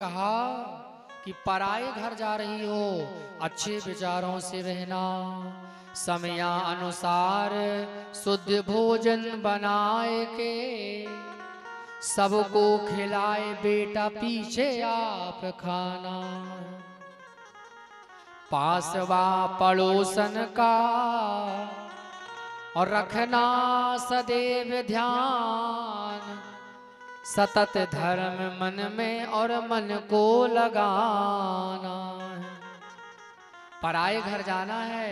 कहा कि पराए घर जा रही हो, अच्छे विचारों से रहना, समयानुसार शुद्ध भोजन बनाए के सबको खिलाए बेटा, पीछे आप खाना। पासवा पड़ोसन का और रखना सदैव ध्यान, सतत धर्म मन में और मन को लगाना है। पराए घर जाना है,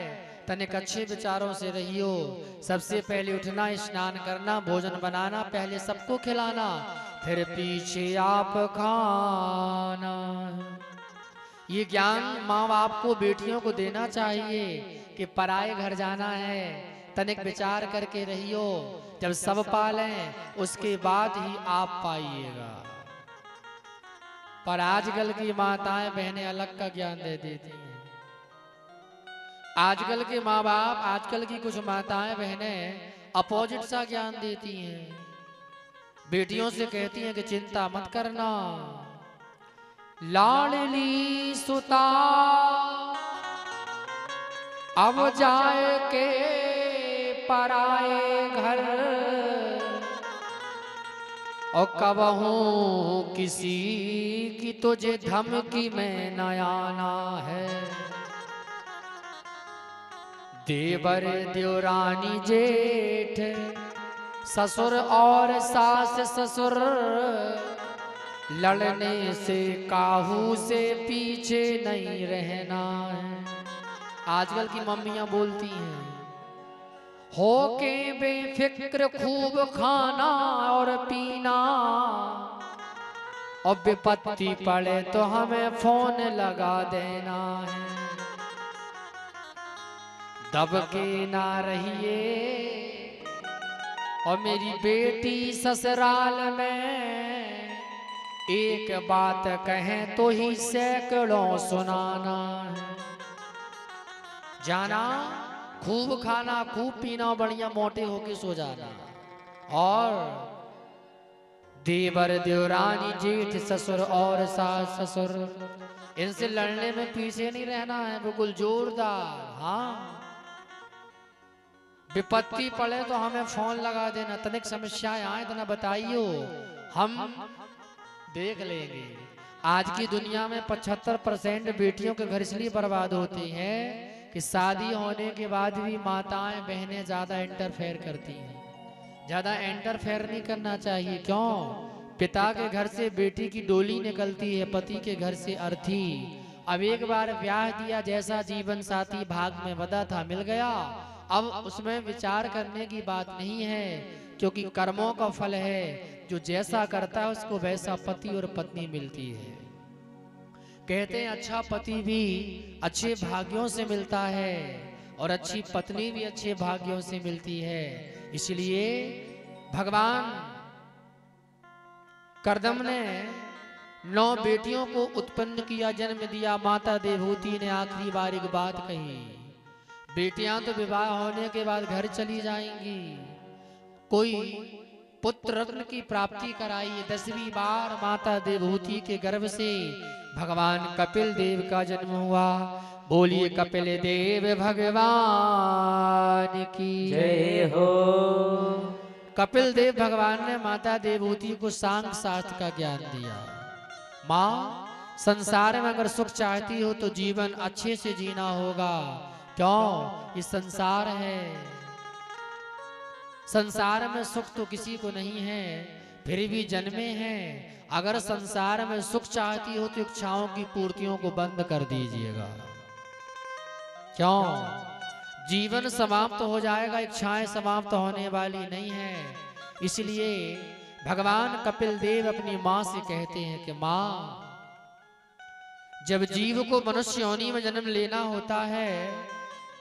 तनिक अच्छे विचारों से रहियो। सबसे पहले उठना, स्नान करना, भोजन बनाना, पहले सबको खिलाना, फिर पीछे आप खाना। ये ज्ञान माँ बाप को बेटियों को देना चाहिए कि पराए घर जाना है, तनिक विचार करके रहियो। जब सब पालें उसके बाद ही आप पाइएगा। पर आजकल की माताएं बहनें अलग का ज्ञान दे देती हैं। आजकल के माँ बाप, आजकल की कुछ माताएं बहनें अपोजिट सा ज्ञान देती हैं। बेटियों से कहती हैं कि चिंता मत करना, लाडली सुता अब जाए के पराए घर, और कबहू किसी की तुझे धमकी में न आना है। देवर देवरानी जेठ ससुर और सास ससुर, लड़ने से काहू से पीछे नहीं रहना है। आजकल की मम्मियां बोलती हैं, हो के बेफिक्र खूब खाना और पीना, और विपत्ति पड़े तो हमें फोन लगा देना है। दब के ना रहिए, और मेरी बेटी ससुराल में एक बात कहें तो ही सैकड़ों सुनाना है। जाना, खूब खाना, खूब पीना, बढ़िया मोटे होके सो जाना। और देवर देवरानी जेठ ससुर और सास ससुर, इनसे लड़ने में पीछे नहीं रहना है, बिल्कुल जोरदार। हाँ, विपत्ति पड़े तो हमें फोन लगा देना, तनिक समस्याएं आए तो ना बताइयो, हम देख लेंगे। आज की दुनिया में 75% बेटियों के घर इसलिए बर्बाद होते हैं कि शादी होने के बाद भी माताएं बहनें ज्यादा इंटरफेयर करती हैं। ज्यादा इंटरफेयर नहीं करना चाहिए। क्यों? पिता के घर से बेटी की डोली निकलती है, पति के घर से अर्थी। अब एक बार ब्याह दिया, जैसा जीवन साथी भाग में बदा था मिल गया, अब उसमें विचार करने की बात नहीं है, क्योंकि कर्मों का फल है। जो जैसा करता है उसको वैसा पति और पत्नी मिलती है। कहते हैं अच्छा पति भी अच्छे भाग्यों से मिलता है, और अच्छी पत्नी भी अच्छे भाग्यों से मिलती है। इसलिए भगवान करदम ने 9 बेटियों को उत्पन्न किया, जन्म दिया। माता देवहूति ने आखिरी बार एक बात कही, बेटियां तो विवाह होने के बाद घर चली जाएंगी, कोई पुत्र रत्न की प्राप्ति कराई। 10वीं बार माता देवहूति के गर्भ से भगवान कपिल देव का जन्म हुआ। बोलिए कपिल देव भगवान की जय हो। कपिल देव भगवान ने माता देवहूति को सांख्य शास्त्र का ज्ञान दिया। माँ, संसार में अगर सुख चाहती हो तो जीवन अच्छे से जीना होगा। क्यों? ये संसार है, संसार में सुख तो किसी को नहीं है, फिर भी जन्मे हैं। अगर संसार में सुख चाहती हो तो इच्छाओं की पूर्तियों को बंद कर दीजिएगा। क्यों? जीवन समाप्त हो जाएगा, इच्छाएं समाप्त होने वाली नहीं है। इसलिए भगवान कपिल देव अपनी माँ से कहते हैं कि माँ, जब जीव को मनुष्य योनि में जन्म लेना होता है,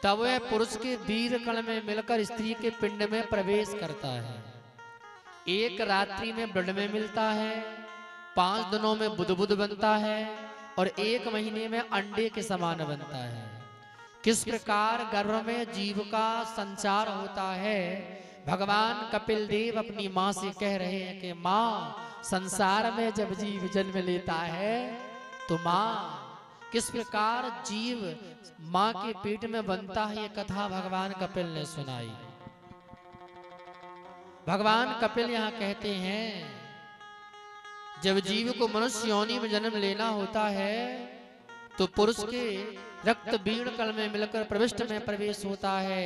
तब वह पुरुष के वीर कण में मिलकर स्त्री के पिंड में प्रवेश करता है। एक रात्रि में ब्लड में मिलता है, 5 दिनों में बुदबुद बनता है, और 1 महीने में अंडे के समान बनता है। किस प्रकार गर्भ में जीव का संचार होता है, भगवान कपिल देव अपनी माँ से कह रहे हैं कि माँ, संसार में जब जीव जन्म लेता है तो माँ किस प्रकार जीव माँ के पेट में बनता है, ये कथा भगवान कपिल ने सुनाई। भगवान कपिल यहाँ कहते हैं जब जीव को मनुष्य योनि में जन्म लेना होता है तो पुरुष के रक्त बीण कल में मिलकर प्रविष्ट में प्रवेश होता है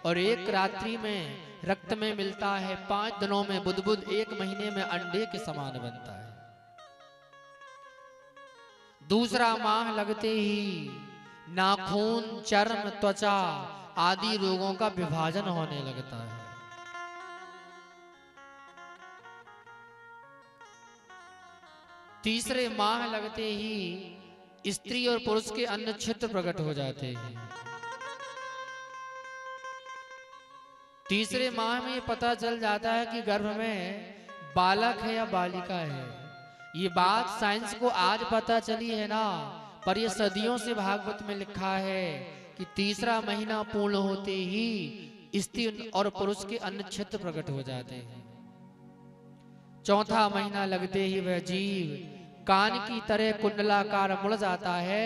और एक रात्रि में रक्त में मिलता है, 5 दिनों में बुदबुद, 1 महीने में अंडे के समान बनता है। दूसरा माह लगते ही नाखून, चर्म, त्वचा आदि रोगों का विभाजन होने लगता है। तीसरे माह लगते ही स्त्री और पुरुष के अन्य छिद्र प्रकट हो जाते हैं। तीसरे माह में पता चल जाता है कि गर्भ में बालक है या बालिका है। ये बात साइंस को आज पता चली है ना, पर ये सदियों से भागवत में लिखा है कि तीसरा महीना पूर्ण होते ही स्त्री और पुरुष के अन्य छिद्र प्रकट हो जाते हैं। चौथा महीना लगते ही वह जीव कान की तरह कुंडलाकार मुड़ जाता है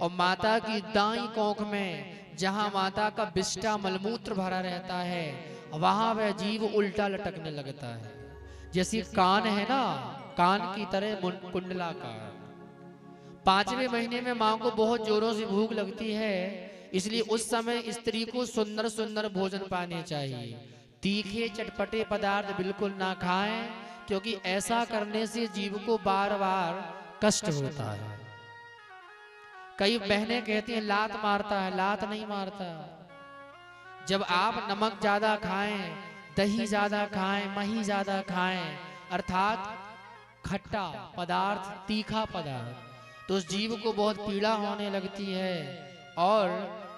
और माता की दाईं कोख में जहां माता का बिष्टा मलमूत्र भरा रहता है वहां वह जीव उल्टा लटकने लगता है। जैसे कान है ना, कान की तरह कुंडलाकार। 5वें महीने में मां को बहुत जोरों से भूख लगती है, इसलिए उस समय स्त्री को सुंदर सुंदर भोजन पाने चाहिए। तीखे चटपटे पदार्थ बिल्कुल ना खाएं, क्योंकि ऐसा करने से जीव को बार बार कष्ट होता है। कई बहनें कहती हैं लात मारता है, लात नहीं मारता। जब आप नमक ज्यादा खाएं, दही ज्यादा खाएं, मही ज्यादा खाएं, अर्थात खट्टा पदार्थ, तीखा पदार्थ, तो उस जीव को बहुत पीड़ा होने लगती है और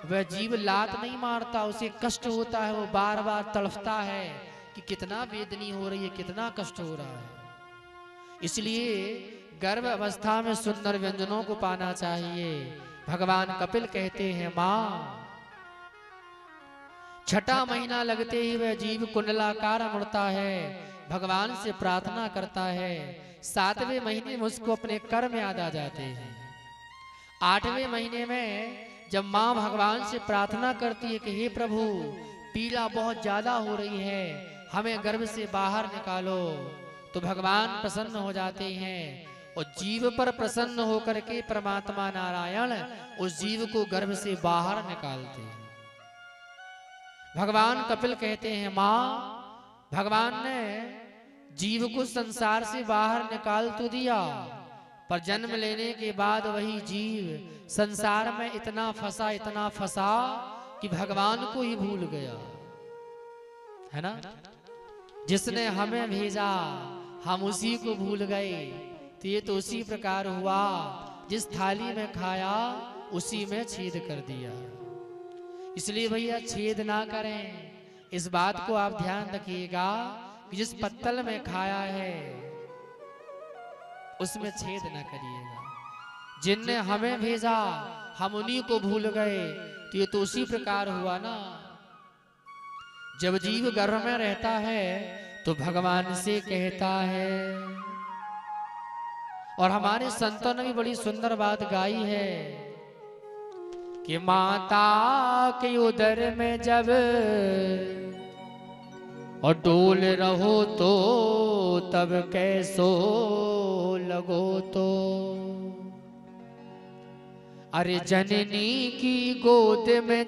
वह जीव लात नहीं मारता, उसे कष्ट होता है, वो बार बार तड़फता है कि कितना वेदनी हो रही है, कितना कष्ट हो रहा है। इसलिए गर्भ अवस्था में सुंदर व्यंजनों को पाना चाहिए। भगवान कपिल कहते हैं मां, 6ठा महीना लगते ही वह जीव कुंडलाकार मुड़ता है, भगवान से प्रार्थना करता है। 7वें महीने में उसको अपने कर्म याद आ जाते हैं। 8वें महीने में जब मां भगवान से प्रार्थना करती है कि हे प्रभु, पीड़ा बहुत ज्यादा हो रही है, हमें गर्भ से बाहर निकालो, तो भगवान प्रसन्न हो जाते हैं और जीव पर प्रसन्न होकर के परमात्मा नारायण उस जीव को गर्भ से बाहर निकालते हैं। भगवान कपिल कहते हैं मां, भगवान ने जीव को संसार से बाहर निकाल तो दिया, पर जन्म लेने के बाद वही जीव संसार में इतना फंसा कि भगवान को ही भूल गया, है ना। जिसने हमें भेजा हम उसी को भूल गए, तो ये तो उसी प्रकार हुआ, जिस थाली में खाया उसी में छेद कर दिया। इसलिए भैया छेद ना करें, इस बात को आप ध्यान रखिएगा कि जिस पत्तल में खाया है उसमें छेद ना करिएगा। जिनने हमें भेजा हम उन्हीं को भूल गए, तो ये तो उसी प्रकार हुआ ना। जब जीव गर्भ में रहता है तो भगवान से कहता है, और हमारे संतों ने भी बड़ी सुंदर बात गाई है कि माता के उदर में जब और डोल रहो तो तब कैसो लगो तो, अरे जननी की गोद में